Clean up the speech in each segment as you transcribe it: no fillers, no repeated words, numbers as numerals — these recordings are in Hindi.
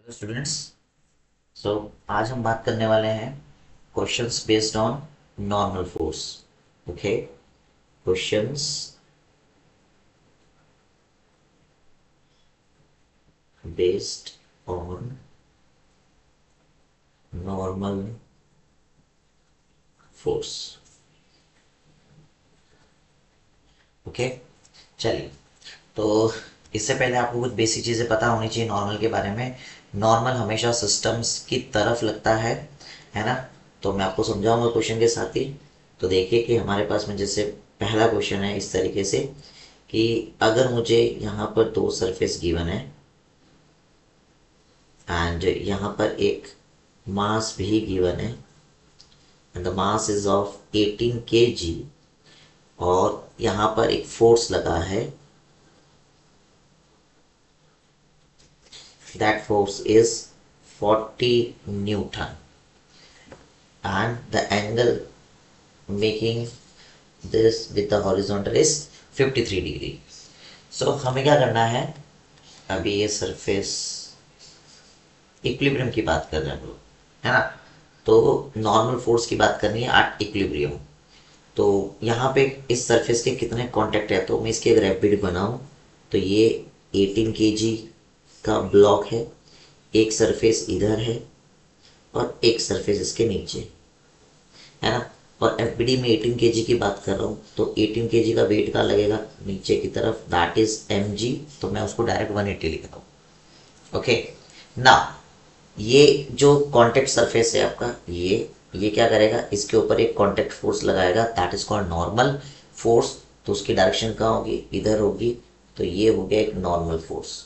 Hello students. सो आज हम बात करने वाले हैं questions based on normal force. Okay, questions based on normal force. Okay, चलिए। तो इससे पहले आपको कुछ बेसिक चीज़ें पता होनी चाहिए नॉर्मल के बारे में। नॉर्मल हमेशा सिस्टम्स की तरफ लगता है ना। तो मैं आपको समझाऊंगा क्वेश्चन के साथ ही। तो देखिए कि हमारे पास में जैसे पहला क्वेश्चन है इस तरीके से कि अगर मुझे यहाँ पर दो सरफेस गिवन है एंड यहाँ पर एक मास भी गिवन है and the mass is of 18 kg और यहाँ पर एक फोर्स लगा है, that force is 40 Newton and the angle making this with the horizontal is 53 degree. So हमें क्या करना है, अभी ये सरफेस इक्विलिब्रियम की बात कर रहे हैं हम लोग, है ना। तो नॉर्मल फोर्स की बात करनी है एट इक्विलिब्रियम। तो यहाँ पे इस सरफेस के कितने कांटेक्ट है, तो मैं इसकी अगर एफबीडी बनाऊँ तो ये 18 kg का ब्लॉक है, एक सरफेस इधर है और एक सरफेस इसके नीचे, है ना। और एफबीडी में 18 kg की बात कर रहा हूँ तो 18 kg का वेट का लगेगा नीचे की तरफ, दैट इज mg। तो मैं उसको डायरेक्ट 180 लिखता हूँ। ओके, ना ये जो कांटेक्ट सरफेस है आपका, ये क्या करेगा, इसके ऊपर एक कांटेक्ट फोर्स लगाएगा, that is called normal force. तो उसकी डायरेक्शन कहाँ होगी, इधर होगी। तो ये हो गया एक normal force.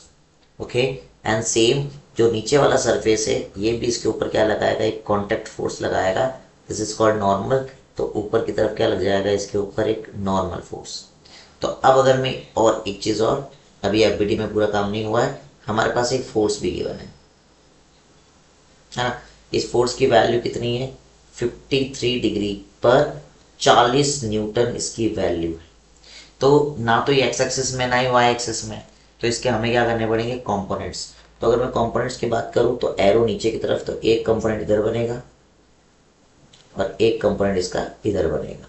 Okay, and same जो नीचे वाला सरफेस है ये भी इसके ऊपर क्या लगाएगा, एक कांटेक्ट फोर्स लगाएगा, दिस इज कॉल्ड नॉर्मल। तो ऊपर की तरफ क्या लग जाएगा, इसके ऊपर एक नॉर्मल फोर्स। तो अब अगर मैं और एक चीज और, अभी एफबीडी में पूरा काम नहीं हुआ है, हमारे पास एक फोर्स भी गिवन है ना। इस फोर्स की वैल्यू कितनी है, 53 डिग्री पर 40 न्यूटन इसकी वैल्यू है। तो ना तो ये एक्स एक्सिस में ना ही वाई एक्सिस में, तो इसके हमें क्या करने पड़ेंगे, कंपोनेंट्स। तो अगर मैं कंपोनेंट्स की बात करूं तो एरो नीचे की तरफ, तो एक कंपोनेंट इधर बनेगा और एक कंपोनेंट इसका इधर बनेगा।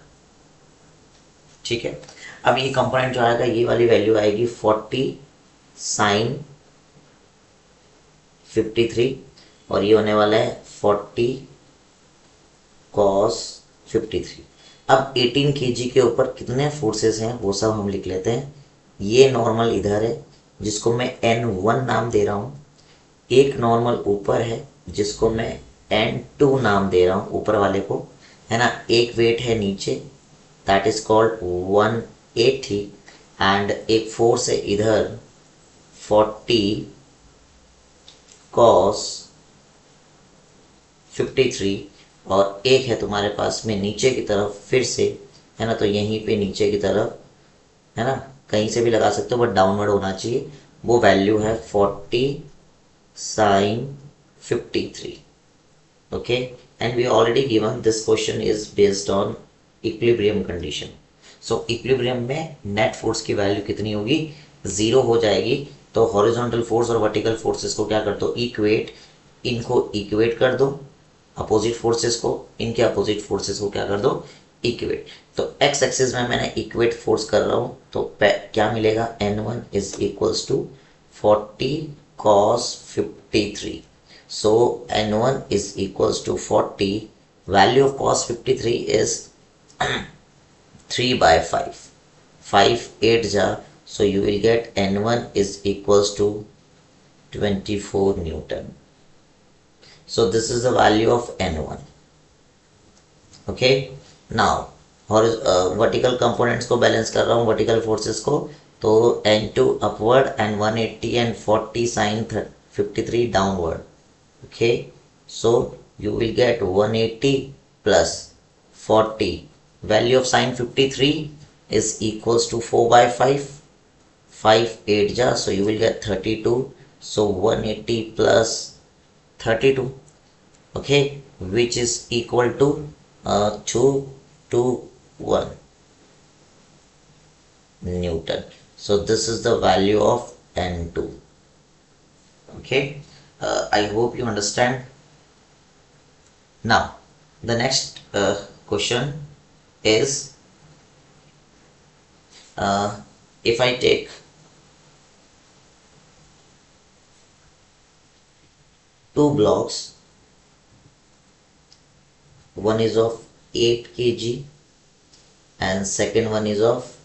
ठीक है, अब ये कंपोनेंट जो आएगा, ये वाली वैल्यू आएगी 40 साइन 53 और ये होने वाला है 40 कॉस 53। अब 18 kg के ऊपर कितने फोर्सेस हैं वो सब हम लिख लेते हैं। ये नॉर्मल इधर है जिसको मैं n1 नाम दे रहा हूँ, एक नॉर्मल ऊपर है जिसको मैं n2 नाम दे रहा हूँ, ऊपर वाले को, है ना। एक वेट है नीचे, दैट इज कॉल्ड 180 एंड एक फोर्स है इधर 40 कॉस 53 और एक है तुम्हारे पास में नीचे की तरफ फिर से, है ना। तो यहीं पे नीचे की तरफ, है ना, कहीं से भी लगा सकते हो बट डाउनवर्ड होना चाहिए। वो वैल्यू है 40 sine 53। Okay, and we already given this question is based on equilibrium condition. So equilibrium में नेट फोर्स की वैल्यू कितनी होगी, जीरो हो जाएगी। तो हॉरिजॉन्टल फोर्स और वर्टिकल फोर्सेस को क्या कर दो, इक्वेट, इनको इक्वेट कर दो, अपोजिट फोर्सेस को, इनके अपोजिट फोर्सेस को क्या कर दो, इक्वेट। तो एक्स एक्सिस में मैंने इक्वेट फोर्स कर रहा हूं तो क्या मिलेगा, n1 is equals to 40 cos 53। so n1 is equals to 40, value of cos 53 is 3 by 5, 5 8 ja, so you will get n1 is equals to 24 newton। so this is the value of n1। okay, now vertical components को बैलेंस कर रहा हूँ, वर्टिकल फोर्सेस को। तो n2 upward and 180 and 40 sine 53 downward. okay, so you will get 180 plus 40, value of sine 53 is equals to 4 by 5, 5 8 ja, so you will get 32। so 180 plus 32, okay, which is equal to 2 to 1 Newton। so this is the value of n2। okay, I hope you understand. Now, the next question is, if I take two blocks, one is of 8 kg and second one is of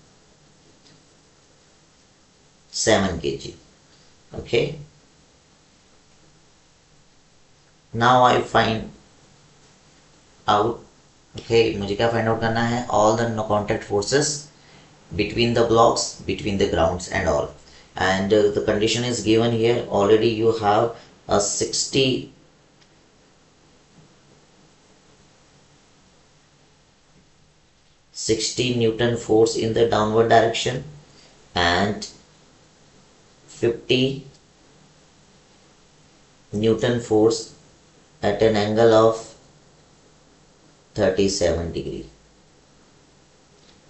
7 kg. Okay, now I find out, okay, मुझे क्या फाइंड आउट करना है, all the no contact forces between the blocks, between the grounds and all. And the condition is given here. Already you have a 60 Newton force in the downward direction and 50 Newton force at an angle of 37 degree.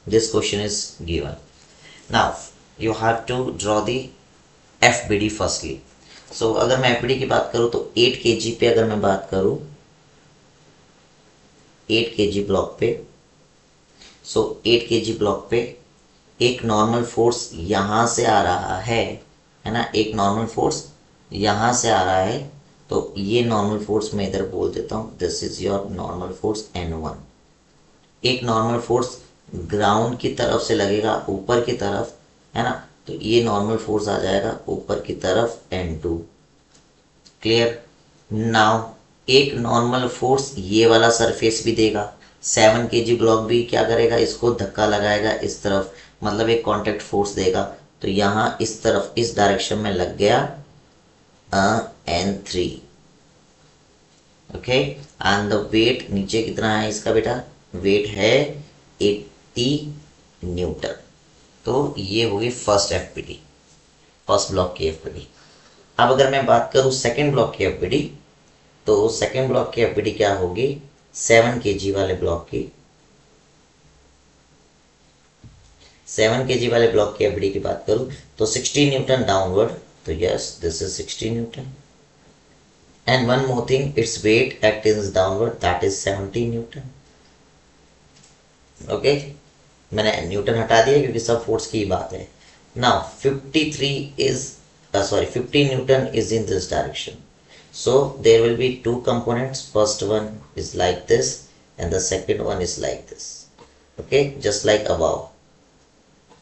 This question is given. Now you have to draw the FBD firstly. So अगर मैं FBD की बात करूँ तो 8 kg पे अगर मैं बात करूँ 8 kg ब्लॉक पे, सो 8 kg ब्लॉक पे एक नॉर्मल फोर्स यहाँ से आ रहा है ना, एक नॉर्मल फोर्स यहाँ से आ रहा है, तो ये नॉर्मल फोर्स मैं इधर बोल देता हूँ, this is your normal force N1। एक नॉर्मल फोर्स ग्राउंड की तरफ से लगेगा ऊपर की तरफ, है ना, तो ये नॉर्मल फोर्स आ जाएगा ऊपर की तरफ N2। क्लियर। नाउ एक नॉर्मल फोर्स ये वाला सरफेस भी देगा, 7 kg ब्लॉक भी क्या करेगा, इसको धक्का लगाएगा इस तरफ, मतलब एक कांटेक्ट फोर्स देगा, तो यहाँ इस तरफ इस डायरेक्शन में लग गया N3। Okay, and the wait नीचे कितना है इसका बेटा, वेट है 80 न्यूटन। तो ये होगी फर्स्ट एफपीडी, फर्स्ट ब्लॉक की एफपीडी। अब अगर मैं बात करूं सेकंड ब्लॉक की एफपीडी, तो सेकंड ब्लॉक की एफपीडी क्या होगी, 7 kg वाले ब्लॉक की, 7 kg वाले ब्लॉक की एफपीडी की बात करूं तो 60 न्यूटन डाउनवर्ड, तो yes this is 60 Newton. And one more thing, its weight act is downward, that is 70 Newton. Okay, मैंने न्यूटन हटा दिया क्योंकि सब फोर्स की बात है। Now 50 Newton is in this direction, so there will be two components, first one is like this and the second one is like this। okay, just like above,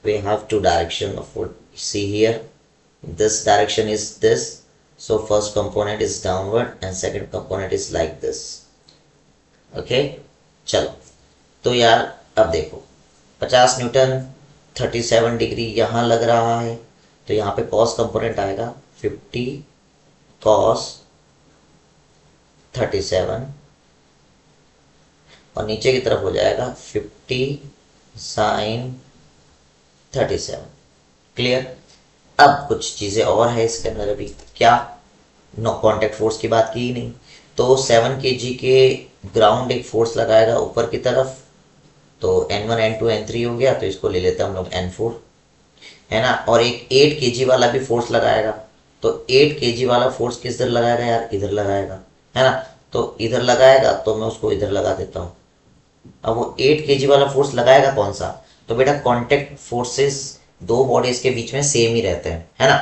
we have two direction of what you see here, this direction is this, so first component is downward and second component is like this। okay, चलो, तो यार अब देखो 50 न्यूटन 37 डिग्री यहाँ लग रहा है, तो यहाँ पे cos कंपोनेंट आएगा 50 cos 37 और नीचे की तरफ हो जाएगा 50 sin 37। क्लियर। अब कुछ चीजें और है इसके अंदर, अभी क्या, नो कांटेक्ट फोर्स की बात की ही नहीं, तो 7 kg के ग्राउंड एक फोर्स लगाएगा ऊपर की तरफ, तो N1 N2 N3 हो गया, तो इसको ले लेते हैं हम लोग N4, है ना, और एक 8 kg वाला भी फोर्स लगाएगा, तो 8 kg वाला फोर्स किस इधर लगाएगा यार, इधर लगाएगा, है ना, तो इधर लगाएगा, तो मैं उसको इधर लगा देता हूँ। अब वो 8 kg वाला फोर्स लगाएगा कौन सा, तो बेटा कांटेक्ट फोर्सेस दो बॉडीज के बीच में सेम ही रहते हैं, है ना,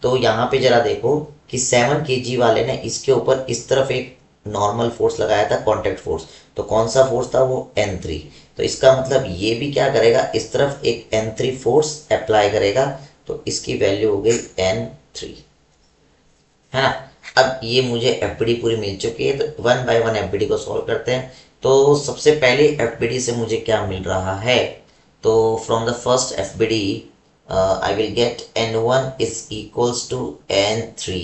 तो यहाँ पे जरा देखो कि 7 kg वाले ने इसके ऊपर इस तरफ एक नॉर्मल फोर्स लगाया था, कांटेक्ट फोर्स, तो कौन सा फोर्स था, वो N3। तो इसका मतलब ये भी क्या करेगा, इस तरफ एक N3 फोर्स अप्लाई करेगा, तो इसकी वैल्यू हो गई N3, है ना। अब ये मुझे एफबीडी पूरी मिल चुकी है, तो 1 बाय 1 एफबीडी को सॉल्व करते हैं। तो सबसे पहले एफबीडी से मुझे क्या मिल रहा है, तो from the first FBD I will get N1 is equals to N3,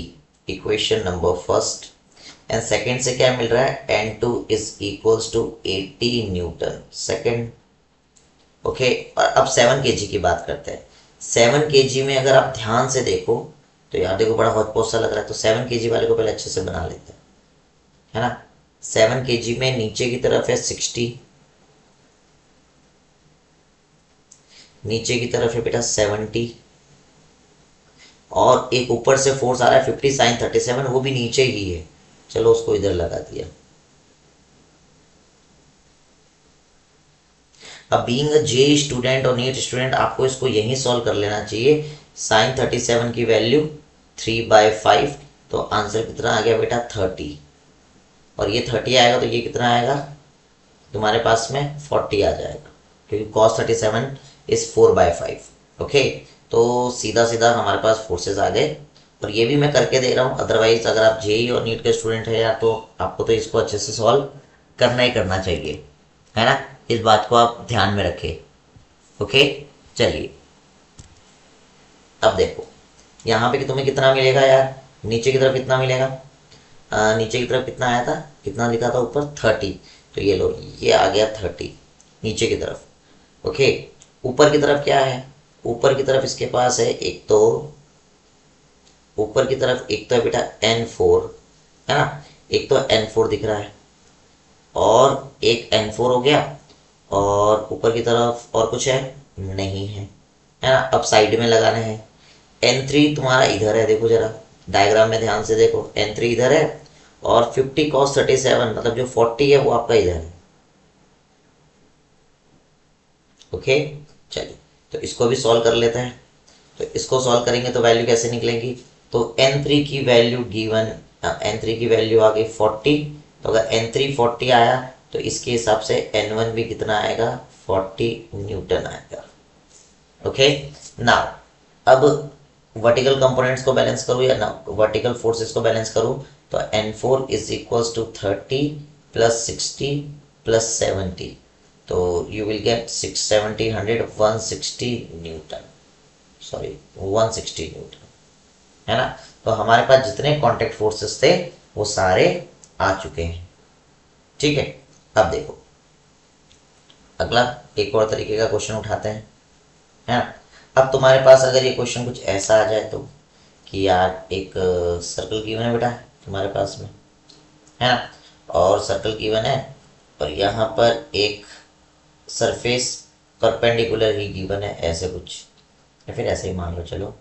equation number first, and second से क्या मिल रहा है, N2 is equals to 80 newton, second. Okay, और अब 7 kg की बात करते हैं। 7 kg में अगर आप ध्यान से देखो, तो यार देखो बड़ा हौच-पौच सा लग रहा है, तो 7 kg वाले को पहले अच्छे से बना लेते हैं, है ना। 7 kg में नीचे की तरफ है 60, नीचे की तरफ है बेटा 70, और एक ऊपर से फोर्स आ रहा है 50 साइन 37, वो भी नीचे ही है। चलो उसको इधर लगा दिया। अब बीइंग अ जे स्टूडेंट और नीट स्टूडेंट आपको इसको यहीं सॉल्व कर लेना चाहिए। साइन 37 की वैल्यू 3/5, तो आंसर कितना आ गया बेटा 30, और ये 30 आएगा तो ये कितना आएगा तुम्हारे पास में 40 आ जाएगा, क्योंकि cos 37 इज 4/5। ओके, तो सीधा सीधा हमारे पास फोर्सेस आ गए, और ये भी मैं करके दे रहा हूँ। अदरवाइज अगर आप जेई और नीट के स्टूडेंट है यार, तो आपको तो इसको अच्छे से सॉल्व करना ही करना चाहिए, है ना। इस बात को आप ध्यान में रखें। ओके, चलिए अब देखो यहाँ पे कि तुम्हें कितना मिलेगा यार, नीचे की तरफ कितना मिलेगा। नीचे की तरफ कितना आया था, कितना लिखा था ऊपर 30, तो ये लो ये आ गया 30 नीचे की तरफ। ओके, ऊपर की तरफ क्या है, ऊपर की तरफ इसके पास है एक तो, ऊपर की तरफ एक तो है बेटा N4, है ना, एक तो N4 दिख रहा है, और एक N4 हो गया, और ऊपर की तरफ और कुछ है नहीं है ना। अब साइड में लगाने हैं। N3 तुम्हारा इधर है, देखो जरा डायग्राम में ध्यान से देखो, N3 इधर है, और 50 cos 37 मतलब जो 40 है वो आपका इधर है। ओके, चलिए तो इसको भी सॉल्व कर लेते हैं। तो इसको सॉल्व करेंगे तो वैल्यू कैसे निकलेंगी, तो N3 की वैल्यू गिवन, N3 की वैल्यू आ गई 40, तो अगर N3 40 आया तो इसके हिसाब से N1 भी कितना आएगा 40 न्यूटन आएगा। ओके, नाउ अब वर्टिकल कंपोनेंट्स को बैलेंस करूँ या ना वर्टिकल फोर्सेस को बैलेंस करूँ, तो N4 is equals to 30 plus 60 plus 70, तो you will get 670 100 160 newton, sorry 160 newton, है ना। तो हमारे पास जितने कांटेक्ट फोर्सेस थे वो सारे आ चुके हैं। ठीक है, अब देखो अगला एक और तरीके का क्वेश्चन उठाते हैं, है ना। अब तुम्हारे पास अगर ये क्वेश्चन कुछ ऐसा आ जाए तो, कि यार एक सर्कल गिवन है बेटा तुम्हारे पास में, है ना, और सर्कल गिवन है, और यहाँ पर एक सरफेस परपेंडिकुलर ही गिवन है, ऐसे कुछ, या फिर ऐसे ही मान लो, चलो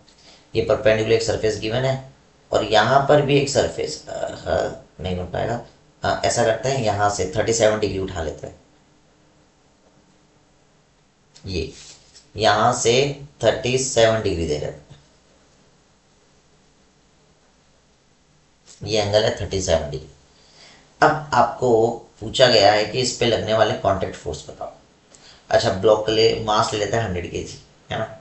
ये परपेंडिकुलर एक सरफेस गिवन है, और यहाँ पर भी एक सरफेस, नहीं बन पाएगा। ऐसा करते हैं, यहाँ से 37 डिग्री उठा लेते हैं, ये यहाँ से 37 डिग्री दे रहे हैं, ये एंगल है 37 डिग्री। अब आपको पूछा गया है कि इस पे लगने वाले कांटेक्ट फोर्स बताओ। अच्छा, ब्लॉक के लिए मास ले लेते हैं 100 kg, है ना।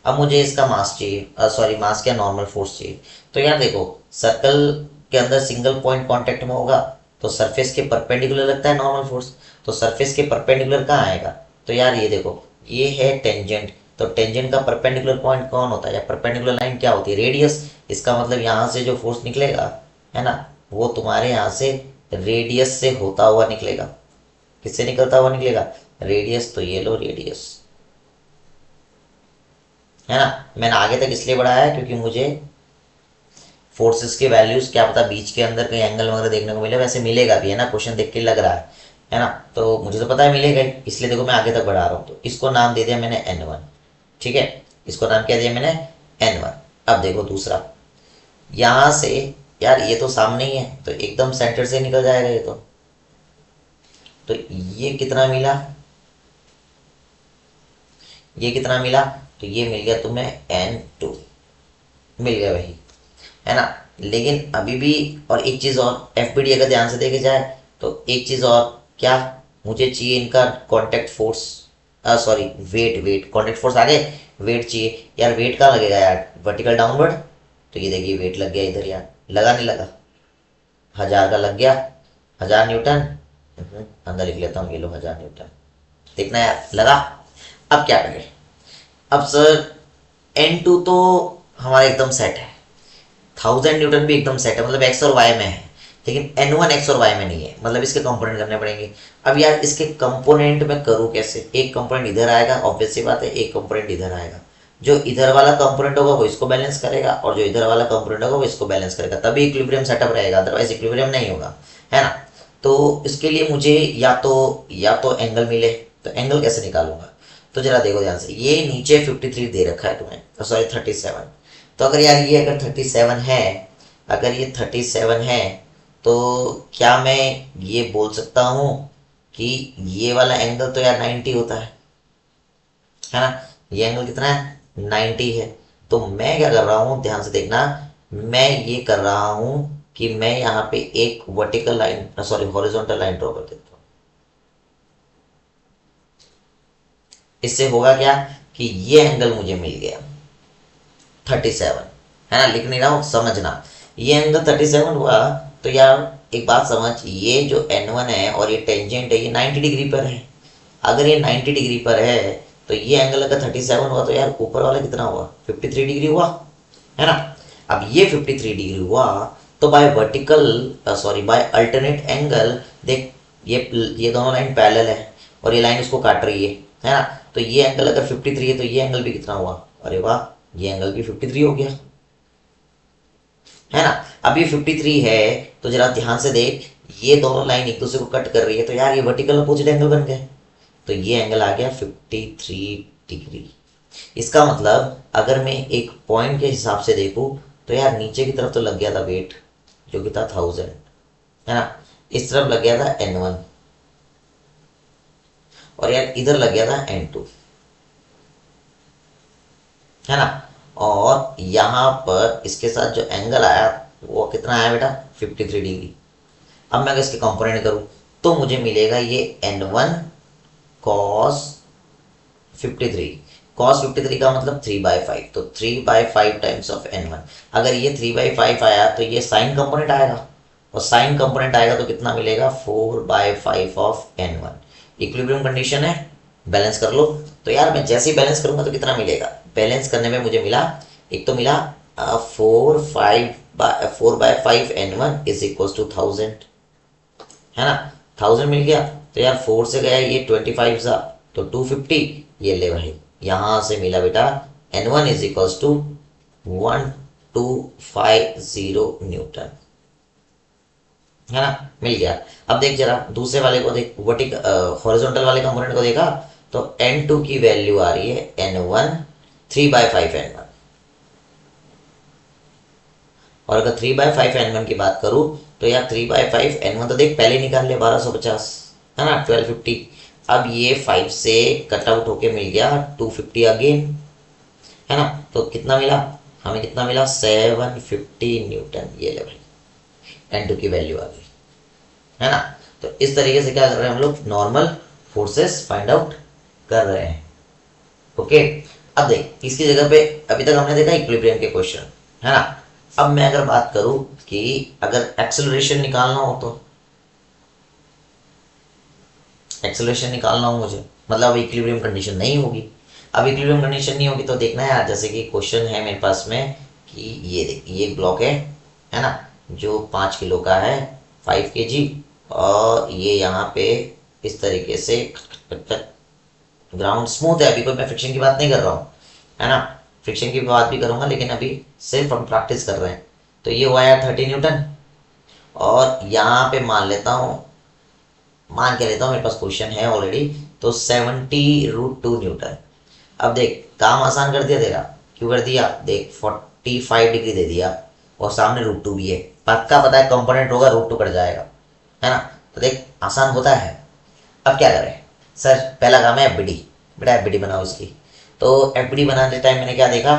अब मुझे इसका मास चाहिए, सॉरी मास क्या नॉर्मल फोर्स चाहिए। तो यार देखो, सर्कल के अंदर सिंगल पॉइंट कांटेक्ट में होगा तो सरफेस के परपेंडिकुलर लगता है नॉर्मल फोर्स, तो सरफेस के परपेंडिकुलर कहाँ आएगा, तो यार ये देखो ये है टेंजेंट, तो टेंजेंट का परपेंडिकुलर पॉइंट कौन होता है, या परपेंडिकुलर लाइन क्या होती है, रेडियस। इसका मतलब यहाँ से जो फोर्स निकलेगा, है ना, वो तुम्हारे यहाँ से रेडियस से होता हुआ निकलेगा। किससे निकलता हुआ निकलेगा, रेडियस, तो ये लो रेडियस, है ना। मैंने आगे तक इसलिए बढ़ाया है क्योंकि मुझे फोर्सेस के वैल्यूज क्या पता बीच के अंदर कहीं एंगल वगैरह देखने को मिले, वैसे मिलेगा भी, है ना, क्वेश्चन देख के लग रहा है ना, तो मुझे तो पता है मिलेगा ही, इसलिए देखो मैं आगे तक बढ़ा रहा हूँ। तो इसको नाम दे दिया मैंने N1, ठीक है, इसको नाम क्या दिया मैंने N1। अब देखो दूसरा, यहाँ से यार ये तो सामने ही है, तो एकदम सेंटर से निकल जाएगा ये तो ये कितना मिला, ये कितना मिला, तो ये मिल गया तुम्हें N2, मिल गया वही, है ना। लेकिन अभी भी और एक चीज़ और, FBD अगर ध्यान से देखे जाए तो एक चीज़ और, क्या मुझे चाहिए इनका contact force, sorry weight contact force आगे वेट चाहिए। यार वेट कहाँ लगेगा यार, वर्टिकल डाउनवर्ड, तो ये देखिए वेट लग गया इधर, यार लगा नहीं लगा, 1000 का लग गया, 1000 न्यूटन, अंदर लिख लेता हूँ, ये लो 1000 न्यूटन, देखना यार लगा। अब क्या करें, अब सर N2 तो हमारा एकदम सेट है, 1000 न्यूटन भी एकदम सेट है, मतलब एक्स और वाई में है, लेकिन N1 एक्स और वाई में नहीं है, मतलब इसके कंपोनेंट करने पड़ेंगे। अब यार इसके कंपोनेंट में करूँ कैसे, एक कंपोनेंट इधर आएगा, ऑब्वियस सी बात है, एक कंपोनेंट इधर आएगा, जो इधर वाला कंपोनेंट होगा वो इसको बैलेंस करेगा, और जो इधर वाला कंपोनेंट होगा वो इसको बैलेंस करेगा, तभी इक्विलिब्रियम सेटअप रहेगा, अदरवाइज इक्विलिब्रियम नहीं होगा, है ना। तो इसके लिए मुझे या तो एंगल मिले, तो एंगल कैसे निकालूंगा, तो जरा देखो ध्यान से, ये नीचे 53 दे रखा है तुम्हें, सॉरी 37। तो अगर यार ये अगर 37 है, अगर ये 37 है, तो क्या मैं ये बोल सकता हूँ कि ये वाला एंगल तो यार 90 होता है ना? ये एंगल कितना है? 90 है। तो मैं क्या कर रहा हूँ, ध्यान से देखना, मैं ये कर रहा हूँ कि मैं यहाँ पे एक vertical line, sorry horizontal line draw कर देता हूँ। इससे होगा क्या कि ये एंगल मुझे मिल गया 37, है ना? लिख नहीं रहा हूँ, समझना। ये एंगल 37 हुआ, तो यार एक बात समझ, ये जो N1 है और ये टेंजेंट है, ये 90 डिग्री पर है। अगर ये 90 डिग्री पर है, तो ये एंगल अगर 37 हुआ, तो यार ऊपर वाला कितना हुआ? 53 डिग्री हुआ, है ना? अब ये 53 डिग्री हुआ, तो by vertical, sorry by alternate angle, देख ये दोनों लाइन पैरेलल है और ये लाइन इसको काट रही है ना? तो ये एंगल अगर 53 है, तो ये एंगल भी कितना हुआ? अरे वाह, ये एंगल भी 53 हो गया, है ना? अब ये 53 है, तो जरा ध्यान से देख, ये दोनों लाइन एक दूसरे को कट कर रही है, तो यार ये वर्टिकल अपोजिट एंगल बन गए। तो ये एंगल आ गया 53 डिग्री। इसका मतलब अगर मैं एक पॉइंट के हिसाब से देखूं, तो यार नीचे की तरफ तो लग गया था वेट, जो कि था 1000, है ना? इस तरफ लग गया था N1, और यार इधर लग गया था N2, है ना? और यहाँ पर इसके साथ जो एंगल आया वो कितना आया बेटा? 53 डिग्री। अब मैं अगर इसके कंपोनेंट करूं, तो मुझे मिलेगा ये N1 cos 53। cos 53 का मतलब 3/5, तो 3/5 टाइम्स ऑफ N1। अगर ये 3/5 आया, तो ये साइन कंपोनेंट आएगा, और साइन कंपोनेंट आएगा तो कितना मिलेगा? 4/5 ऑफ N1। इक्विलिब्रियम कंडीशन है, बैलेंस कर लो। तो यार मैं जैसे ही बैलेंस करूंगा तो कितना मिलेगा? बैलेंस करने में मुझे मिला, एक तो मिला 4/5 N1 इज इक्वल टू 1000, है ना? 1000 मिल गया। तो यार 4 से गया ये 25 सा, तो 250। ये ले भाई, यहां से मिला बेटा N1 is equal to 1250 Newton, है ना? मिल गया। अब देख जरा दूसरे वाले को देख, हॉरिजॉन्टल वाले कंपोनेंट को देखा, तो N2 की वैल्यू आ रही है N1 3/5 N1। और अगर 3/5 N1 की बात करूं, तो यार 3/5 N1 तो देख पहले निकाल लिया 1250, है ना? 1250। अब ये 5 से कट आउट होके मिल गया 250 अगेन, है ना? तो कितना मिला हमें? कितना मिला? 750 न्यूटन। ये ले भाई, N2 की वैल्यू आ गई, है ना? तो इस तरीके से क्या कर रहे हैं हम लोग? नॉर्मल फोर्सेस फाइंड आउट कर रहे हैं। ओके, अब देख इसकी जगह पे अभी तक हमने देखा इक्विलिब्रियम के क्वेश्चन, है ना? अब मैं अगर बात करूं कि अगर एक्सेलरेशन निकालना हो, तो एक्सेलरेशन निकालना हो मुझे, मतलब अब इक्विलिब्रियम कंडीशन नहीं होगी। अब इक्विलिब्रियम कंडीशन नहीं होगी तो देखना है यार, जैसे कि क्वेश्चन है मेरे पास में कि ये देख, ये ब्लॉक है ना? जो 5 किलो का है, 5 kg, और ये यहाँ पे इस तरीके से ग्राउंड स्मूथ है। अभी कोई मैं फ्रिक्शन की बात नहीं कर रहा हूँ, है ना? फ्रिक्शन की बात भी करूंगा, लेकिन अभी सिर्फ हम प्रैक्टिस कर रहे हैं। तो ये हुआ यार 30 न्यूटन, और यहाँ पे मान लेता हूँ, मान के लेता हूँ मेरे पास क्वेश्चन है ऑलरेडी, तो 70√2 न्यूटन। अब देख काम आसान कर दिया तेरा, क्यों कर दिया? देख 45 डिग्री दे दिया, और सामने √2 भी है, पक्का पता है कंपोनेंट होगा √2 कट जाएगा, है ना? तो देख आसान होता है। अब क्या करें सर? पहला काम है एफबीडी, बेटा एफबीडी बनाओ इसकी। तो एफबीडी बनाते टाइम मैंने क्या देखा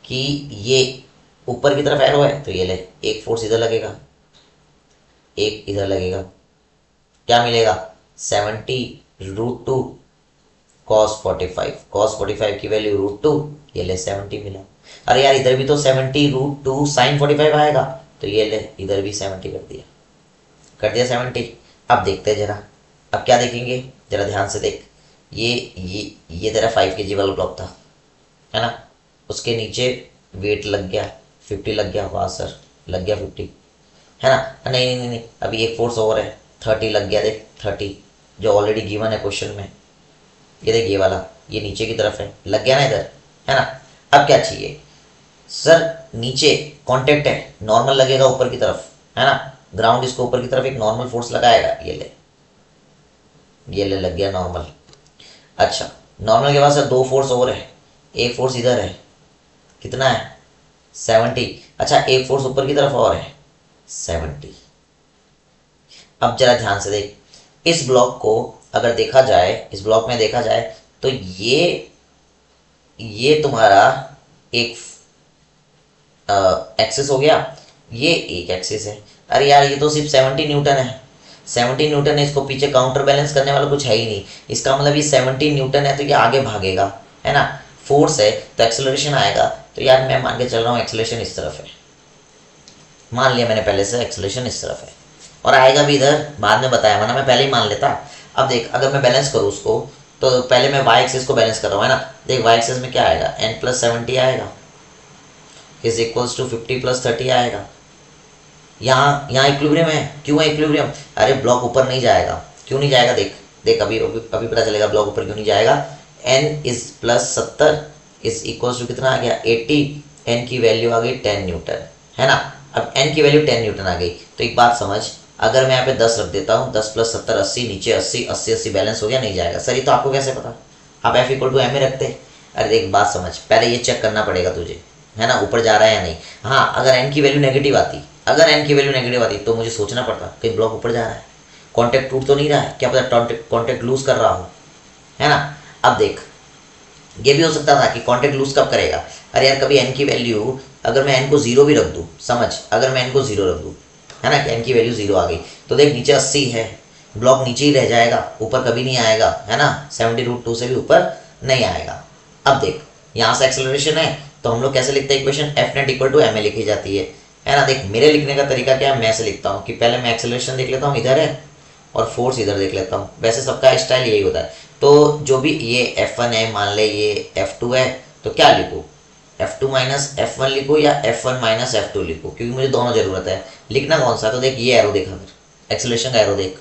कि ये ऊपर की तरफ एरो है, तो ये ले, एक फोर्स इधर लगेगा, एक इधर लगेगा, क्या मिलेगा? 70√2 cos 45 की वैल्यू √2, ये ले 70 मिला। अरे यार इधर भी तो 70√2 sin 45 आएगा, तो ये ले इधर भी 70 कर दिया 70। अब देखते हैं जरा, अब क्या देखेंगे, जरा ध्यान से देख। ये तेरा 5 kg वाला ब्लॉक था, है ना? उसके नीचे वेट लग गया 50 लग गया, वाह सर लग गया 50, है ना? नहीं नहीं नहीं, नहीं। अभी एक फोर्स और है 30 लग गया, देख 30 जो ऑलरेडी गिवन है क्वेश्चन में। ये देख ये वाला, ये नीचे की तरफ है, लग गया ना इधर, है ना? अब क्या चाहिए सर? नीचे कांटेक्ट है, नॉर्मल लगेगा ऊपर की तरफ, है ना? ग्राउंड इसको ऊपर की तरफ एक नॉर्मल फोर्स लगाएगा, ये ले लग गया नॉर्मल। अच्छा नॉर्मल के पास दो फोर्स और है, एक फोर्स इधर है, कितना है 70। अच्छा एक फोर्स ऊपर की तरफ और है 70। अब जरा ध्यान से देख, इस ब्लॉक को अगर देखा जाए, इस ब्लॉक में देखा जाए तो ये तुम्हारा एक एक्सिस हो गया, ये एक एक्सिस है। अरे यार ये तो सिर्फ 70 न्यूटन है, 70 न्यूटन है, इसको पीछे काउंटर बैलेंस करने वाला कुछ है ही नहीं। इसका मतलब ये 70 न्यूटन है तो ये आगे भागेगा, है ना, फोर्स है तो एक्सेलरेशन आएगा। तो यार मैं मान के चल रहा हूँ एक्सेलरेशन इस तरफ है, मान लिया मैंने पहले से एक्सेलरेशन इस तरफ है, और आएगा भी इधर, बाद में बताया, वरना मैं पहले ही मान लेता। अब देख अगर मैं बैलेंस करूँ उसको, तो पहले मैं वाई एक्सिस को बैलेंस कर रहा हूँ, है ना। देख वाई एक्सिस में क्या आएगा, n प्लस 70 आएगा इज इक्वल्स टू 50 प्लस 30 आएगा। यहाँ यहाँ इक्विलिब्रियम है, क्यों है इक्विलिब्रियम, अरे ब्लॉक ऊपर नहीं जाएगा, क्यों नहीं जाएगा, देख देख अभी अभी अभी पता चलेगा ब्लॉक ऊपर क्यों नहीं जाएगा। n is plus 70 is equals to कितना आ गया 80, n की वैल्यू आ गई 10 न्यूटन, है ना। अब n की वैल्यू 10 न्यूटन आ गई, तो एक बात समझ, अगर मैं यहाँ पे 10 रख देता हूँ, 10 प्लस 70 80, नीचे 80 80 80 बैलेंस हो गया, नहीं जाएगा। सर ये तो आपको कैसे पता, आप f इक्वल टू एम में रखते। अरे देख बात समझ, पहले ये चेक करना पड़ेगा तुझे, है ना, ऊपर जा रहा है या नहीं। हाँ अगर n की वैल्यू नेगेटिव आती, अगर n की वैल्यू नेगेटिव आती तो मुझे सोचना पड़ता कहीं ब्लॉक ऊपर जा रहा है, कॉन्टेक्ट टूट तो नहीं रहा है, क्या पता कॉन्टेक्ट लूज कर रहा हो, है ना। अब देख ये भी हो सकता था कि कॉन्टेक्ट लूज कब करेगा, अरे यार कभी n की वैल्यू, अगर मैं n को 0 भी रख दूँ, समझ, अगर मैं n को 0 रख दूँ, है ना, कि n की वैल्यू 0 आ गई, तो देख नीचे 80 है, ब्लॉक नीचे ही रह जाएगा, ऊपर कभी नहीं आएगा, है ना, 70√2 से भी ऊपर नहीं आएगा। अब देख यहाँ से एक्सेलरेशन है, तो हम लोग कैसे लिखते हैं equation, F net equal to M A लिखी जाती है ना। देख मेरे लिखने का तरीका क्या है, मैं ऐसे लिखता हूँ कि पहले मैं एक्सेलरेशन देख लेता हूँ इधर है, और फोर्स इधर देख लेता हूँ, वैसे सबका स्टाइल यही होता है। तो जो भी ये F1 है, मान ले ये F2 है, तो क्या लिखूँ, F2 माइनस F1 लिखूँ या F1 माइनस F2 लिखूँ, क्योंकि मुझे दोनों जरूरत है। लिखना कौन सा, तो देख ये एरो देखा कर, एक्सेलरेशन का एरो देख,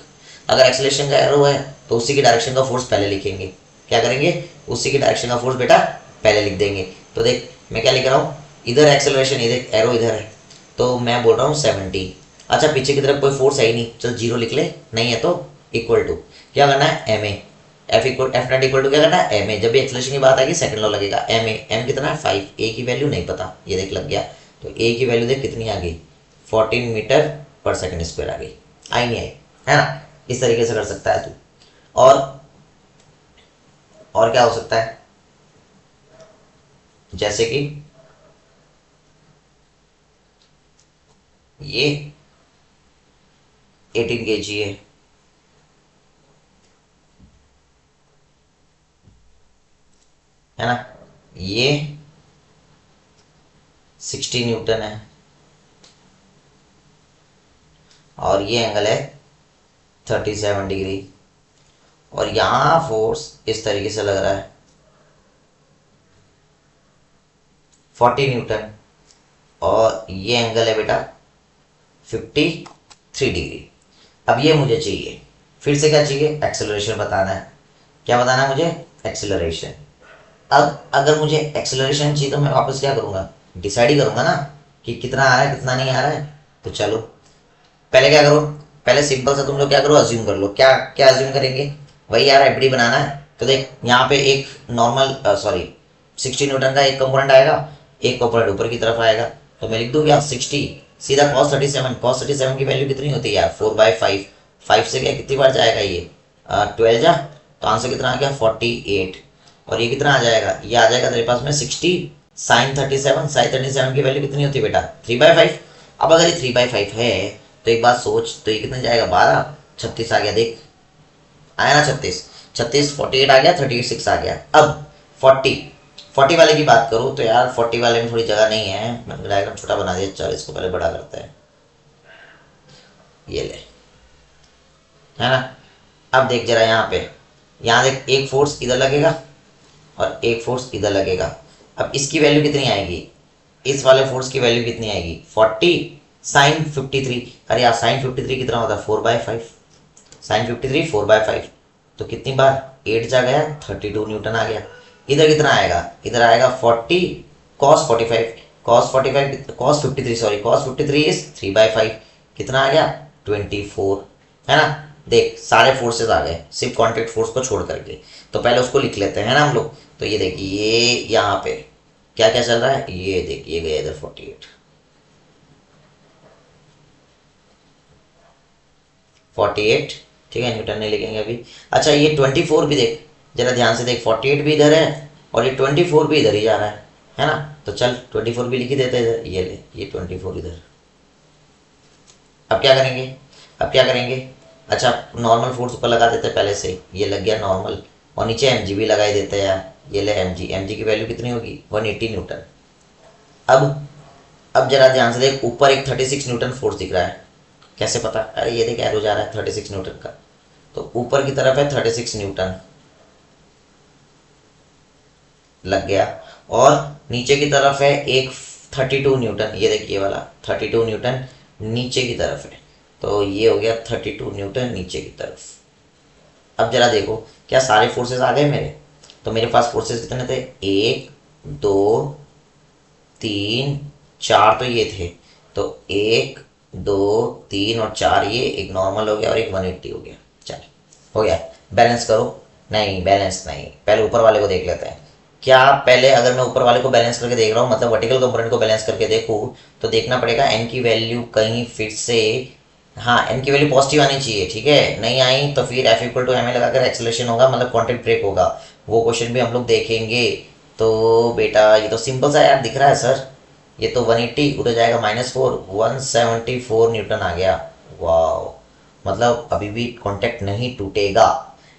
अगर एक्सेलरेशन का एरो है तो उसी की डायरेक्शन का फोर्स पहले लिखेंगे, क्या करेंगे, उसी की डायरेक्शन का फोर्स बेटा पहले लिख देंगे। तो देख मैं क्या लिख रहा हूँ, इधर एक्सेलरेशन, ये देख एरो इधर है, तो मैं बोल रहा हूँ 70। अच्छा पीछे की तरफ कोई फोर्स है ही नहीं, चल 0 लिख ले, नहीं है तो इक्वल टू क्या करना है M A, F naught equal to क्या करना है एम ए। जब भी एक्सेलरेशन की बात आएगी सेकंड लॉ लगेगा, एम ए, एम कितना है 5, ए की वैल्यू नहीं पता, ये देख लग गया, तो ए की वैल्यू देख कितनी आ गई 14 मीटर पर सेकंड स्क्वायर आ गई, आई नहीं आई, है ना। इस तरीके से कर सकता है तू। और क्या हो सकता है, जैसे कि ये 18 kg है ना, ये 60 न्यूटन है, और ये एंगल है 37 डिग्री, और यहाँ फोर्स इस तरीके से लग रहा है 40 न्यूटन, और ये एंगल है बेटा 53 डिग्री। अब ये मुझे चाहिए, फिर से क्या चाहिए, एक्सेलरेशन बताना है। क्या बताना है मुझे, एक्सेलरेशन। अब अगर मुझे एक्सेलरेशन चाहिए तो मैं वापस क्या करूँगा, डिसाइड ही करूँगा ना कि कितना आ रहा है कितना नहीं आ रहा है। तो चलो पहले क्या करो, पहले सिंपल सा तुम लोग क्या करो, अज्यूम कर लो, क्या क्या अज्यूम करेंगे, वही यार एफडी बनाना है। तो देख यहाँ पे एक नॉर्मल 60 न्यूटन का एक कंपोनेंट आएगा, एक कंपोनेंट ऊपर की तरफ आएगा, तो मैं लिख दूँ क्या 60 सीधा cos 37, cos 37 की वैल्यू कितनी होती है यार 4/5, 5 से क्या कितनी बार जाएगा ये 12 जा, तो आंसर कितना आ गया 48, और ये कितना आ जाएगा, ये आ जाएगा तेरे पास में 60 sin 37, sin 37 की वैल्यू कितनी होती है बेटा 3/5। अब अगर ये 3/5 है तो एक बात सोच, तो ये कितना जाएगा 12, 36 आ गया, देख आया ना 36, 36 48 आ गया, 36 आ गया। अब 40 वाले की बात करूँ तो यार 40 वाले में थोड़ी जगह नहीं है, मैंने डायग्राम छोटा बना दिया, चल इसको पहले बड़ा करते हैं, ये ले, है ना। अब देख जरा यहाँ पे, यहाँ देख एक फोर्स इधर लगेगा और एक फोर्स इधर लगेगा। अब इसकी वैल्यू कितनी आएगी, इस वाले फोर्स की वैल्यू कितनी आएगी 40 साइन 53, अरे यार साइन 53 कितना होता है 4/5, साइन 53 4/5, तो कितनी बार 8 जा गया 32 न्यूटन आ गया। इधर कितना आएगा, इधर आएगा 40 cos 45, cos 53 इज 3/5, कितना आ गया 24, है ना। देख सारे फोर्सेस आ गए सिर्फ कॉन्टैक्ट फोर्स को छोड़ करके। तो पहले उसको लिख लेते हैं ना हम लोग। तो ये देखिए ये यहाँ पे क्या क्या चल रहा है, ये देखिए गया इधर 48 ठीक है, न्यूटन नहीं लिखेंगे अभी। अच्छा ये 24 भी देख, जरा ध्यान से देख, 48 भी इधर है और ये 24 भी इधर ही जा रहा है ना। तो चल 24 भी लिख ही देते इधर, ये ले ये 24 इधर। अब क्या करेंगे, अब क्या करेंगे, अच्छा नॉर्मल फोर्स ऊपर लगा देते हैं पहले से, ये लग गया नॉर्मल, और नीचे एम भी लगा ही देते हैं यार। ये ले एम जी की वैल्यू कितनी होगी 180 न्यूटन। अब जरा ध्यान से देख, ऊपर एक 36 न्यूटन फोर्स दिख रहा है, कैसे पता, अरे ये देख एरो जा रहा है 36 न्यूटन का, तो ऊपर की तरफ है 36 न्यूटन लग गया, और नीचे की तरफ है एक 32 न्यूटन, ये देखिए वाला 32 न्यूटन नीचे की तरफ है, तो ये हो गया 32 न्यूटन नीचे की तरफ। अब जरा देखो क्या सारे फोर्सेस आ गए मेरे, तो मेरे पास फोर्सेस कितने थे, 1 2 3 4 तो ये थे, तो 1 2 3 और 4 ये एक नॉर्मल हो गया और एक 180 हो गया। चल हो गया, बैलेंस करो, नहीं बैलेंस नहीं, पहले ऊपर वाले को देख लेते हैं। क्या पहले अगर मैं ऊपर वाले को बैलेंस करके देख रहा हूँ, मतलब वर्टिकल कंपोनेंट को बैलेंस करके देखूँ, तो देखना पड़ेगा एन की वैल्यू कहीं फिर से, हाँ एन की वैल्यू पॉजिटिव आनी चाहिए, ठीक है, नहीं आई तो फिर F equal to M A लगाकर एक्सेलरेशन होगा, मतलब कॉन्टैक्ट ब्रेक होगा, वो क्वेश्चन भी हम लोग देखेंगे। तो बेटा ये तो सिंपल सा यार दिख रहा है सर, ये तो 180 उधर जाएगा -4, 174 न्यूटन आ गया। वाह, मतलब अभी भी कॉन्टैक्ट नहीं टूटेगा,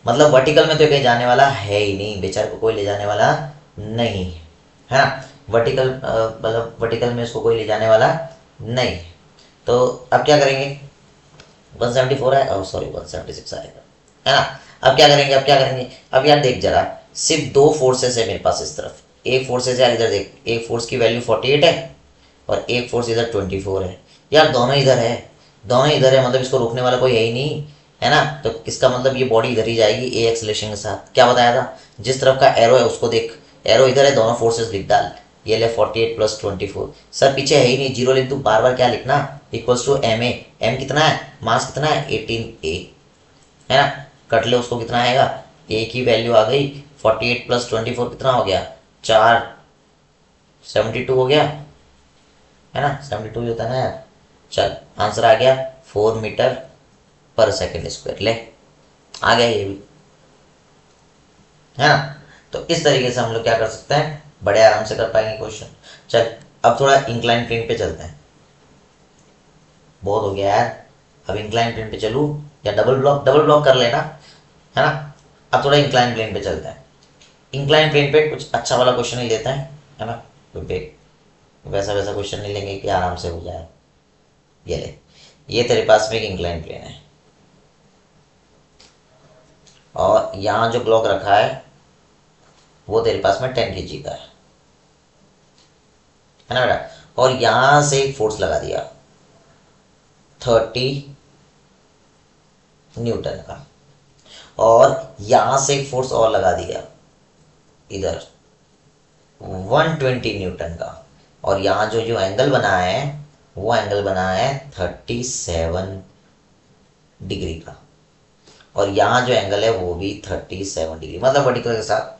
मतलब वर्टिकल में तो कहीं जाने वाला है ही नहीं, बेचारे को कोई ले जाने वाला नहीं है ना, वर्टिकल मतलब वर्टिकल में इसको कोई ले जाने वाला नहीं। तो अब क्या करेंगे, 174 है, और सॉरी 176 आएगा, है ना। अब क्या करेंगे, अब क्या करेंगे, अब यार देख जरा, सिर्फ दो फोर्सेस है मेरे पास इस तरफ, एक फोर्सेस यार इधर देख, एक फोर्स की वैल्यू 48 है और एक फोर्स इधर 24 है, यार दोनों इधर है, दोनों इधर है, मतलब इसको रोकने वाला कोई है ही नहीं, है ना। तो इसका मतलब ये बॉडी इधर ही जाएगी ए एक्सलेशन के साथ, क्या बताया था, जिस तरफ का एरो है उसको देख, एरो इधर है, दोनों फोर्सेस लिख डाल, ये ले 48 + 24, सर पीछे है ही नहीं, जीरो लिख दूँ, बार बार क्या लिखना, equals to M A, M कितना है, मास कितना है 18 ए, है ना, कट ले उसको, कितना आएगा, ए की वैल्यू आ गई 48 + 24 कितना हो गया 4, 72 हो गया, है ना, 72 ही होता है ना यार। चल आंसर आ गया 4 मीटर पर सेकेंड स्क्वायर, ले आ गया ये भी, है ना। तो इस तरीके से हम लोग क्या कर सकते हैं, बड़े आराम से कर पाएंगे क्वेश्चन। चल अब थोड़ा इंक्लाइन प्लेन पे चलते हैं, बहुत हो गया यार, अब इंक्लाइन प्लेन पे चलूँ या डबल ब्लॉक कर लेना, है ना। अब थोड़ा इंक्लाइन प्लेन पे चलते हैं, इंक्लाइन प्लेन पे कुछ अच्छा वाला क्वेश्चन ही लेते हैं, है ना, वैसा वैसा क्वेश्चन नहीं लेंगे कि आराम से हो जाए। ये ले, ये तेरे पास में एक इंक्लाइन प्लेन है और यहाँ जो ब्लॉक रखा है वो तेरे पास में 10 kg का है ना बेटा, और यहां से एक फोर्स लगा दिया 30 न्यूटन का, और यहां से एक फोर्स और लगा दिया इधर 120 न्यूटन का, और यहाँ जो जो एंगल बना है वो एंगल बना है 37 डिग्री का, और यहाँ जो एंगल है वो भी 37 डिग्री, मतलब वर्टिकल के साथ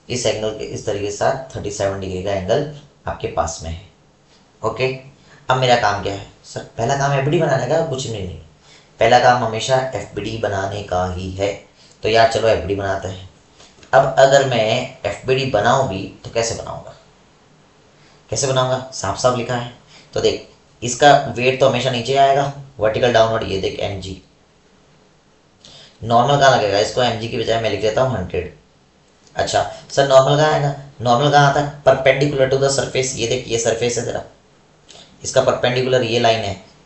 इस एंगल के इस तरीके से 37 डिग्री का एंगल आपके पास में है। ओके, अब मेरा काम क्या है सर, पहला काम एफबीडी बनाने का, कुछ नहीं, पहला काम हमेशा एफबीडी बनाने का ही है, तो यार चलो एफबीडी बनाते हैं। अब अगर मैं एफबीडी बनाऊं भी तो कैसे बनाऊंगा, कैसे बनाऊंगा, साफ साफ लिखा है, तो देख इसका वेट तो हमेशा नीचे आएगा, वर्टिकल डाउनवर्ड, ये देख mg, नॉर्मल कहाँ लगेगा, इसको mg की बजाय मैं लिख देता हूँ 100। अच्छा सर नॉर्मल कहाँ आएगा, नॉर्मल कहाँ आता है, परपेंडिकुलर टू द सरफेस, ये देख ये सरफेस है तेरा, इसका परपेंडिकुलर ये लाइन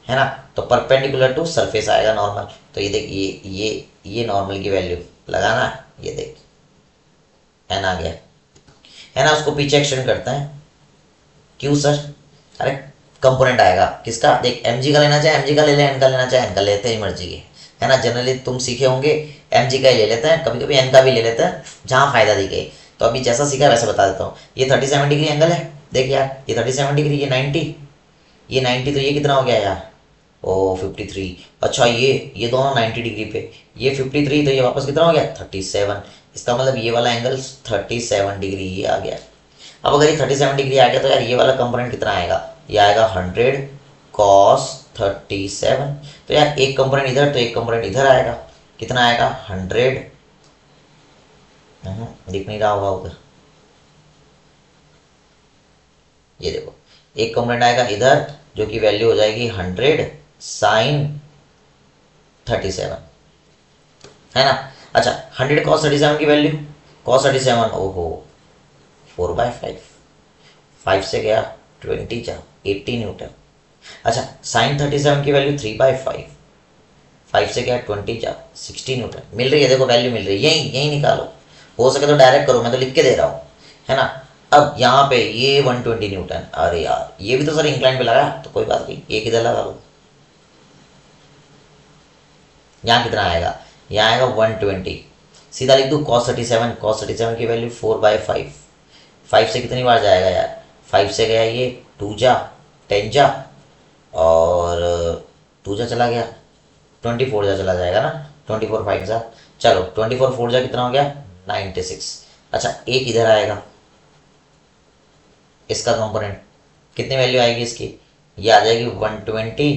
है ना, तो परपेंडिकुलर टू सरफेस आएगा नॉर्मल, तो ये देख ये नॉर्मल की वैल्यू लगाना, ये देख एन आ गया, है ना, उसको पीछे एक्सटेंड करते हैं, क्यों सर, अरे कंपोनेंट आएगा किसका, देख mg का लेना चाहे mg का ले ले, n का लेना चाहे n का लेते हैं, मर्जी के, है ना, जनरली तुम सीखे होंगे mg का ही ले लेते हैं, कभी कभी n का भी ले लेते हैं जहाँ फायदा दिखे। तो अभी जैसा सीखा वैसे बता देता हूँ, ये 37 डिग्री एंगल है, देख यार ये 37 डिग्री, ये 90, ये 90, तो ये कितना हो गया यार ओ 53। अच्छा ये दोनों 90 डिग्री पे, ये 53 तो ये वापस कितना हो गया 37। इसका मतलब ये वाला एंगल 37 डिग्री ये आ गया। अब अगर ये 37 डिग्री आ गया तो यार ये वाला कंपोनेंट कितना आएगा, ये आएगा 100 कॉस 37। तो यार एक कंपोनेंट इधर तो एक कंपोनेंट इधर आएगा, कितना आएगा 100। दिख नहीं रहा होगा उधर, ये देखो एक कंपोनेंट आएगा इधर जो कि वैल्यू हो जाएगी 100 साइन 37, है ना। अच्छा 100 कॉस 37 की वैल्यू, कॉस 37 ओहो 4/5, 5 से गया 20 जा 80 न्यूटन। अच्छा साइन 37 की वैल्यू 3/5, 5 से गया 20 जा 60 न्यूटन। मिल रही है, देखो वैल्यू मिल रही है, यही यही निकालो, हो सके तो डायरेक्ट करो, मैं तो लिख के दे रहा हूँ, है ना। अब यहाँ पे ये 120 न्यूटन, अरे यार ये भी तो सर इंक्लाइन पे लगा तो कोई बात नहीं, ये किधर लगा लो। यहाँ कितना आएगा, यहाँ आएगा 120, सीधा लिख दूँ cos 37, cos 37 की वैल्यू 4/5, 5 से कितनी बार जाएगा यार, 5 से गया ये 2 जा 10 जा, और 2 जा चला गया 24 जा चला जाएगा ना, 24 5 जा, चलो 24 4 जा कितना हो गया 96। अच्छा एक इधर आएगा इसका कंपोनेंट, कितनी वैल्यू आएगी इसकी, ये आ जाएगी 120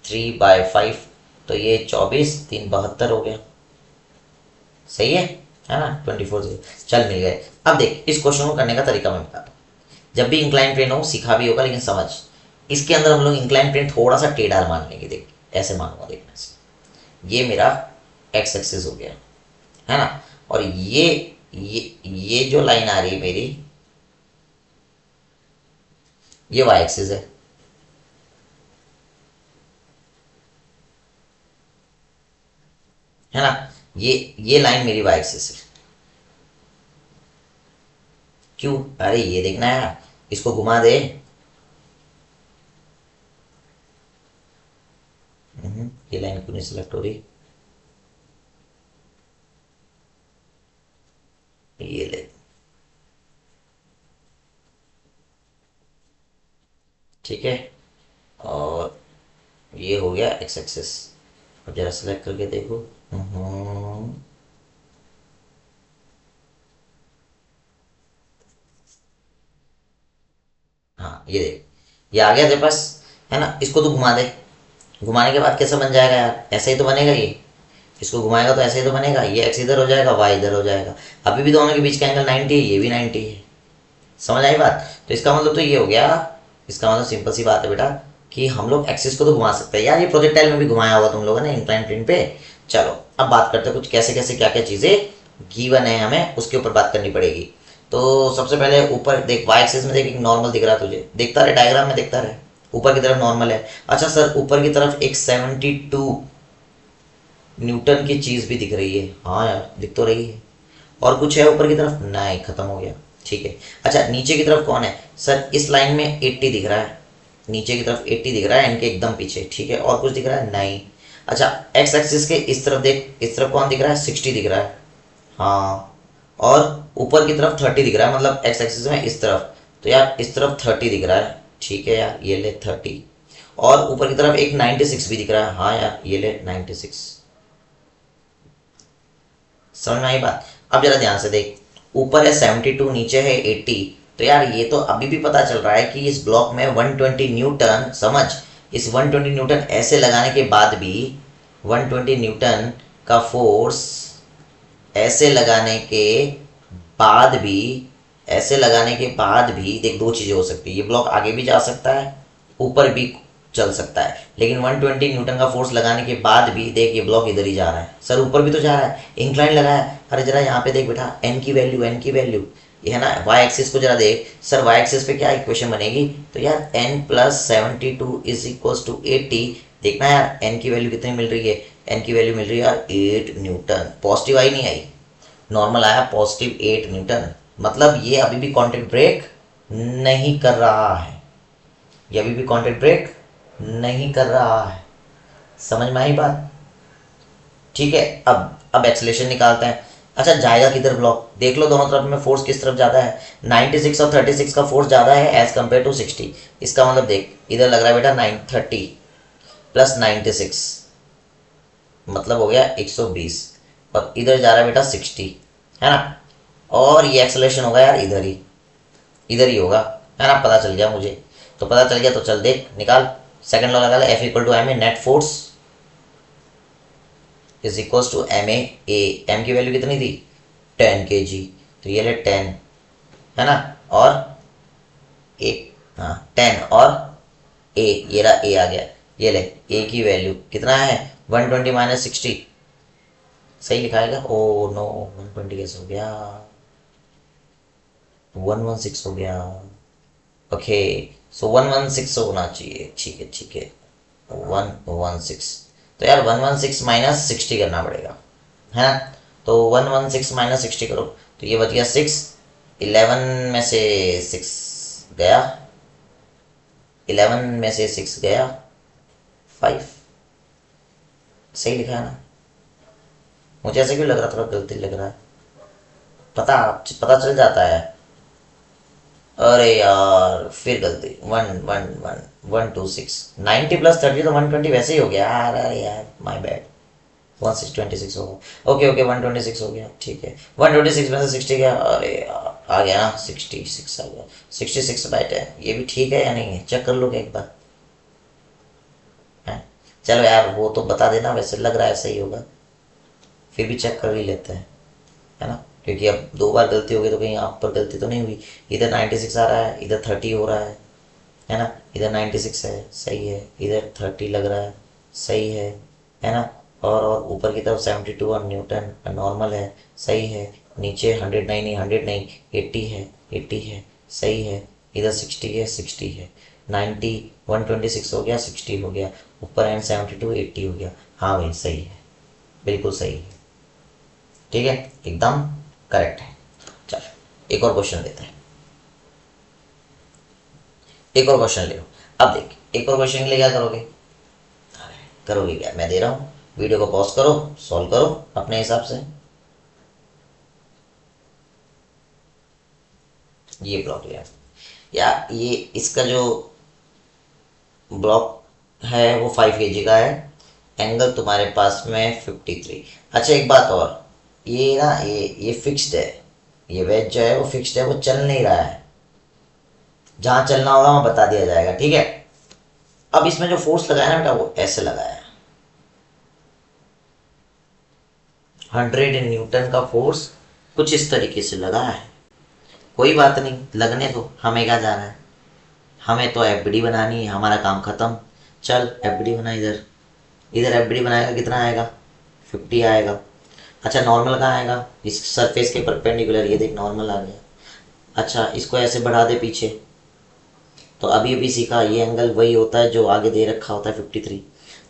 3/5, तो ये 24 3 72 हो गया, सही है ना 24 से। चल मिल गए। अब देख इस क्वेश्चन को करने का तरीका मैं बताता हूँ, जब भी इंक्लाइन प्लेन हो सीखा भी होगा, लेकिन समझ इसके अंदर हम लोग इंक्लाइन प्लेन थोड़ा सा टेढ़ा मान लेंगे, देख ऐसे मानूंगा, देखने से ये मेरा एक्स एक्सिस हो गया, है ना, और ये जो लाइन आ रही है मेरी ये वाई एक्सिस है ना, ये लाइन मेरी वाई एक्सिस है। क्यों, अरे ये देखना है, इसको घुमा दे, ये लाइन क्यों नहीं सिलेक्ट हो रही, ये ले, ठीक है, और ये हो गया एक्स एक्सिस। अब जरा सेलेक्ट करके देखो, हाँ ये देख ये आ गया तेरे पास, है ना। इसको तो घुमा दे, घुमाने के बाद कैसा बन जाएगा यार, ऐसे ही तो बनेगा ये, इसको घुमाएगा तो ऐसे ही तो बनेगा, ये एक्स इधर हो जाएगा वाई इधर हो जाएगा। अभी भी दोनों के बीच का एंगल 90 है, ये भी 90 है, समझ आई बात। तो इसका मतलब तो ये हो गया, इसका मतलब सिंपल सी बात है बेटा कि हम लोग एक्सिस को तो घुमा सकते हैं यार, ये प्रोजेक्टाइल में भी घुमाया हुआ तुम लोगों ने इंक्लाइन प्लेन पे। चलो अब बात करते हैं कुछ कैसे कैसे क्या क्या चीज़ें गिवन है, हमें उसके ऊपर बात करनी पड़ेगी। तो सबसे पहले ऊपर देख, वाई एक्सिस में देख एक नॉर्मल दिख रहा है तुझे, देखता रहे डायग्राम में देखता रहे, ऊपर की तरफ नॉर्मल है। अच्छा सर ऊपर की तरफ एक 72 न्यूटन की चीज़ भी दिख रही है, हाँ यार दिख तो रही है, और कुछ है ऊपर की तरफ, नहीं खत्म हो गया, ठीक है। अच्छा नीचे की तरफ कौन है सर, इस लाइन में 80 दिख रहा है, नीचे की तरफ 80 दिख रहा है इनके एकदम पीछे, ठीक है, और कुछ दिख रहा है नहीं। अच्छा एक्स एक्सिस के इस तरफ देख, इस तरफ कौन दिख रहा है 60 दिख रहा है, हाँ, और ऊपर की तरफ 30 दिख रहा है, मतलब एक्स एक्सिस में इस तरफ, तो यार इस तरफ 30 दिख रहा है, ठीक है यार ये ले 30, और ऊपर की तरफ एक 96 भी दिख रहा है, हाँ यार ये ले 96, समझ में आई बात। अब जरा ध्यान से देख, ऊपर है 72 नीचे है 80, तो यार ये तो अभी भी पता चल रहा है कि इस ब्लॉक में 120 न्यूटन, समझ इस 120 न्यूटन ऐसे लगाने के बाद भी 120 न्यूटन का फोर्स ऐसे लगाने के बाद भी, ऐसे लगाने के बाद भी देख दो चीज़ें हो सकती है, ये ब्लॉक आगे भी जा सकता है ऊपर भी चल सकता है, लेकिन 120 न्यूटन का फोर्स लगाने के बाद भी देख ये ब्लॉक इधर ही जा रहा है, सर ऊपर भी तो जा रहा है, इंक्लाइन लगा है। अरे जरा यहाँ पे देख बेटा एन की वैल्यू, एन की वैल्यू ये है ना, वाई एक्सिस को जरा देख, सर वाई एक्सिस पे क्या इक्वेशन बनेगी, तो यार n plus 72 is equal to 80, देखना यार एन की वैल्यू कितनी मिल रही है, एन की वैल्यू मिल रही है यार 8 न्यूटन, पॉजिटिव आई नहीं आई, नॉर्मल आया पॉजिटिव 8 न्यूटन, मतलब ये अभी भी कॉन्टैक्ट ब्रेक नहीं कर रहा है, ये अभी भी कॉन्टैक्ट ब्रेक नहीं कर रहा है, समझ में आई बात, ठीक है। अब एक्सेलेरेशन निकालते हैं। अच्छा जाएगा किधर ब्लॉक, देख लो दोनों तरफ में फोर्स किस तरफ ज़्यादा है, 96 और 36 का फोर्स ज़्यादा है एज कम्पेयर टू 60, इसका मतलब देख इधर लग रहा है बेटा 930, प्लस 96 मतलब हो गया 120, और इधर जा रहा है बेटा 60, है ना। और ये एक्सेलरेशन होगा यार इधर ही होगा, है ना। पता चल गया मुझे, तो पता चल गया, तो चल देख निकाल। सेकंड लॉ लगा ले, F equal to M A net force is equal to M A M की वैल्यू कितनी थी 10 kg, तो ये ले 10, है ना। और एक, हाँ 10 और ए, ये रहा ए आ गया, ये ले ए की वैल्यू कितना है 120 माइनस 60, सही लिखाएगा। ओ नो 120 कैसे हो गया, 116 हो गया। ओके सो 116 होना चाहिए, ठीक है ठीक है 116। तो यार 116 माइनस 60 करना पड़ेगा, है ना। तो 116 माइनस 60 करो, तो ये बच गया 6, 11 में से 6 गया, 11 में से 6 गया 5, सही लिखा है ना। मुझे ऐसे क्यों लग रहा, थोड़ा गलती लग रहा है, पता पता चल जाता है। अरे यार फिर गलती, 126 90 प्लस 30 तो 120 वैसे ही हो गया यार, अरे यार माय बैड, 126 होगा। ओके ओके 126 हो गया, ठीक है 126 में से 60 गया, अरे यार आ गया ना 66 आ गया, 66/10, ये भी ठीक है या नहीं है, चेक कर लो एक बार, है। चलो यार वो तो बता देना, वैसे लग रहा है सही होगा, फिर भी चेक कर ही लेते हैं, है ना। क्योंकि अब 2 बार गलती हो गई तो कहीं आप पर गलती तो नहीं हुई। इधर 96 आ रहा है, इधर 30 हो रहा है ना। इधर 96 है, सही है, इधर 30 लग रहा है, सही है ना। और ऊपर की तरफ 72 और न्यूटन नॉर्मल है, सही है। नीचे 100 नहीं 80 है, 80 है, सही है। इधर 60 है, 60 है, 90 126 हो गया, 60 हो गया, ऊपर एंड 72 80 हो गया। हाँ भाई सही है, बिल्कुल सही है, ठीक है एकदम करेक्ट है। चलो एक और क्वेश्चन लेते हैं, एक और क्वेश्चन ले लो। अब देख एक और क्वेश्चन के लिए क्या करोगे, करोगे क्या, मैं दे रहा हूँ, वीडियो को पॉज करो, सॉल्व करो अपने हिसाब से। ये ब्लॉक लिया या ये इसका जो ब्लॉक है वो 5 kg का है, एंगल तुम्हारे पास में 53। अच्छा एक बात और, ये ना ये फिक्स्ड है, ये वेज जो है वो फिक्स्ड है, वो चल नहीं रहा है, जहां चलना होगा वहां बता दिया जाएगा, ठीक है। अब इसमें जो फोर्स लगाया ना बेटा वो ऐसे लगाया है, 100 न्यूटन का फोर्स कुछ इस तरीके से लगा है। कोई बात नहीं, लगने दो, हमें क्या जाना है, हमें तो एफबीडी बनानी है, हमारा काम खत्म। चल एफबीडी बना, इधर इधर एफबीडी बनाएगा, कितना आएगा 50 आएगा। अच्छा नॉर्मल कहाँ आएगा, इस सरफेस के परपेंडिकुलर, ये देख नॉर्मल आ गया। अच्छा इसको ऐसे बढ़ा दे पीछे, तो अभी अभी सीखा, ये एंगल वही होता है जो आगे दे रखा होता है 53।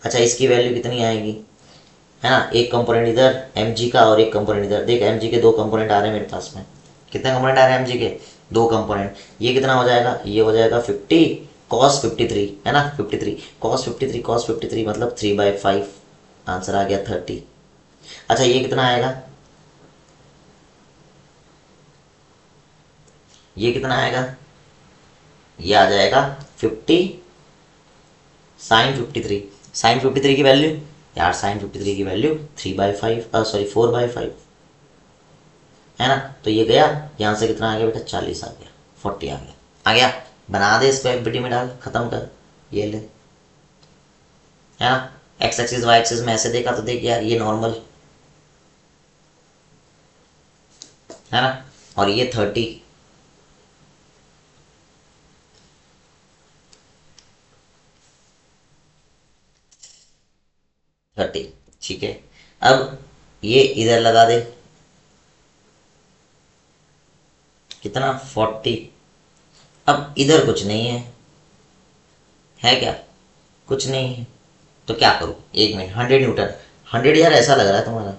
अच्छा इसकी वैल्यू कितनी आएगी, है ना। एक कंपोनेंट इधर mg का और एक कंपोनेंट इधर, देख mg के 2 कंपोनेंट आ रहे हैं मेरे पास में, कितने कंपोनेंट आ रहे हैं mg के 2 कंपोनेंट। ये कितना हो जाएगा, ये हो जाएगा 50 cos 53, है ना 53 cos 53 मतलब 3/5, आंसर आ गया 30। अच्छा ये कितना आएगा, ये कितना आएगा, ये आ जाएगा 50 साइन 53, साइन 53 की वैल्यू, यार साइन 53 की वैल्यू 3/5 सॉरी 4/5, है ना। तो ये गया, यहाँ से कितना आ गया बेटा 40 आ गया, 40 आ गया, बना दे इसको एफबीटी में डाल, खत्म कर, ये ले, है ना। एक्स एक्सिस वाई एक्सिस में ऐसे देखा तो देख यार ये नॉर्मल, है ना। और ये 30, ठीक है। अब ये इधर लगा दे, कितना 40। अब इधर कुछ नहीं है क्या, कुछ नहीं है, तो क्या करूं, एक मिनट 100 न्यूटन, 100 यार ऐसा लग रहा है तुम्हारा,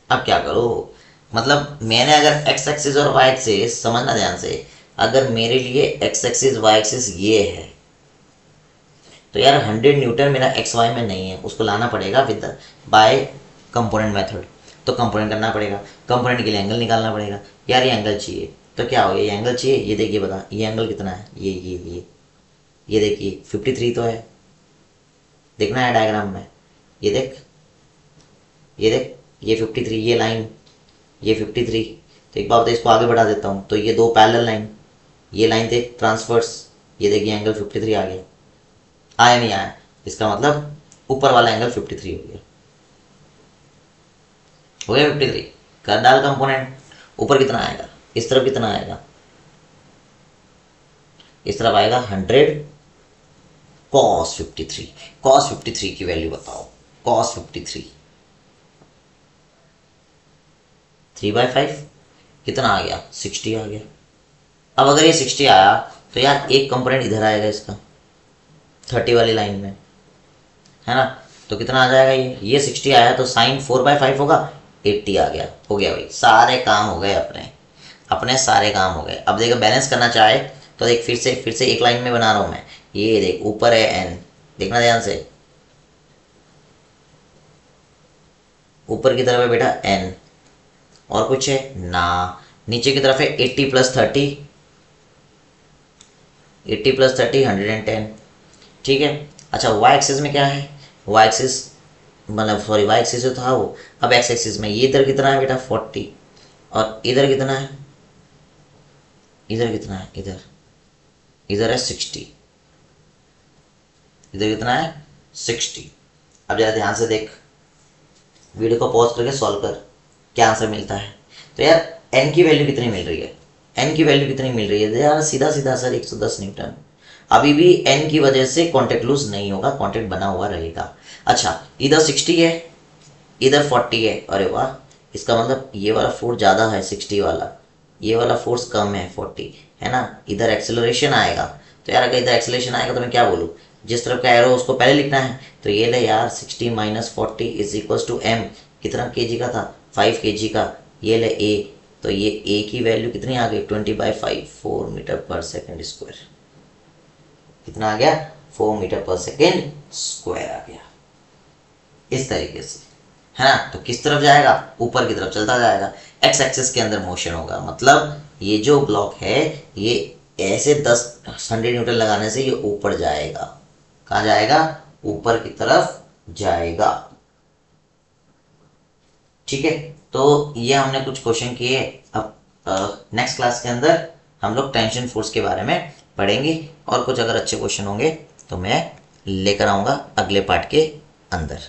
अब क्या करो, मतलब मैंने अगर एक्स एक्सिस और वाई एक्सिस, समझना ध्यान से, अगर मेरे लिए एक्स एक्सिस वाई एक्सिस ये है, तो यार 100 न्यूटन मेरा एक्स वाई में नहीं है, उसको लाना पड़ेगा विद बाय कंपोनेंट मेथड। तो कंपोनेंट करना पड़ेगा, कंपोनेंट के लिए एंगल निकालना पड़ेगा, यार ये एंगल चाहिए, तो क्या हो गया, ये एंगल चाहिए, ये देखिए बता ये एंगल कितना है, ये देखिए 53 तो है, देखना है डायग्राम में, ये देख, ये देख, ये 53, ये लाइन, ये 53। तो एक बार तो इसको आगे बढ़ा देता हूँ, तो ये दो पैरेलल लाइन, ये लाइन देख ट्रांसफर्स, ये देखिए एंगल 53 आ गया, आया नहीं आया, इसका मतलब ऊपर वाला एंगल 53 हो गया, हो गया 53। कर डाल कंपोनेंट, ऊपर कितना आएगा, इस तरफ कितना आएगा, इस तरफ आएगा 100 cos 53। cos 53 की वैल्यू बताओ, cos 53 3/5 कितना आ गया, 60 आ गया। अब अगर ये 60 आया तो यार एक कंपोनेंट इधर आएगा इसका 30 वाली लाइन में, है ना, तो कितना आ जाएगा, ये 60 आया तो साइन 4/5 होगा, 80 आ गया, हो गया भाई, सारे काम हो गए अपने अपने सारे काम हो गए। अब देखो बैलेंस करना चाहे तो देख, फिर से एक लाइन में बना रहा हूं मैं, ये देख ऊपर है एन, देखना ध्यान से, ऊपर की तरफ है बेटा एन, और कुछ है ना, नीचे की तरफ है 80 + 30, 80 + 30 110, ठीक है। अच्छा वाई एक्सिस में क्या है, वाई एक्सिस मतलब सॉरी वाई एक्सिस जो था वो, अब एक्स एक्सिस में ये इधर कितना है बेटा 40, और इधर कितना है, इधर कितना है, इधर है 60, इधर कितना है 60। अब जरा ध्यान से देख, वीडियो को पॉज करके सॉल्व कर, क्या आंसर मिलता है। तो यार एन की वैल्यू कितनी मिल रही है, एन की वैल्यू कितनी मिल रही है यार, सीधा सीधा सर 110 न्यूटन। अभी भी एन की वजह से कॉन्टेक्ट लूज नहीं होगा, कॉन्टेक्ट बना हुआ रहेगा। अच्छा इधर 60 है, इधर 40 है, अरे वाह, इसका मतलब ये वाला फोर्स ज़्यादा है 60 वाला, ये वाला फोर्स कम है 40, है ना। इधर एक्सेलरेशन आएगा, तो यार अगर इधर एक्सेलरेशन आएगा तो मैं क्या बोलूँ, जिस तरफ का एरो उसको पहले लिखना है, तो ये ले यार 60 - 40 = m, कितना kg का था 5 kg का, ये ले a, तो ये a की वैल्यू कितनी आ गई 20/5 4 मीटर/सेकंड स्क्वायर, कितना आ गया 4 मीटर/सेकंड स्क्वायर आ गया, इस तरीके से, है ना। तो किस तरफ जाएगा, ऊपर की तरफ चलता जाएगा, एक्स एक्सिस के अंदर मोशन होगा, मतलब ये जो ब्लॉक है ये ऐसे 100 न्यूटन लगाने से ये ऊपर जाएगा, कहाँ जाएगा, ऊपर की तरफ जाएगा, ठीक है। तो ये हमने कुछ क्वेश्चन किए। अब नेक्स्ट क्लास के अंदर हम लोग टेंशन फोर्स के बारे में पढ़ेंगे, और कुछ अगर अच्छे क्वेश्चन होंगे तो मैं लेकर आऊँगा अगले पार्ट के अंदर।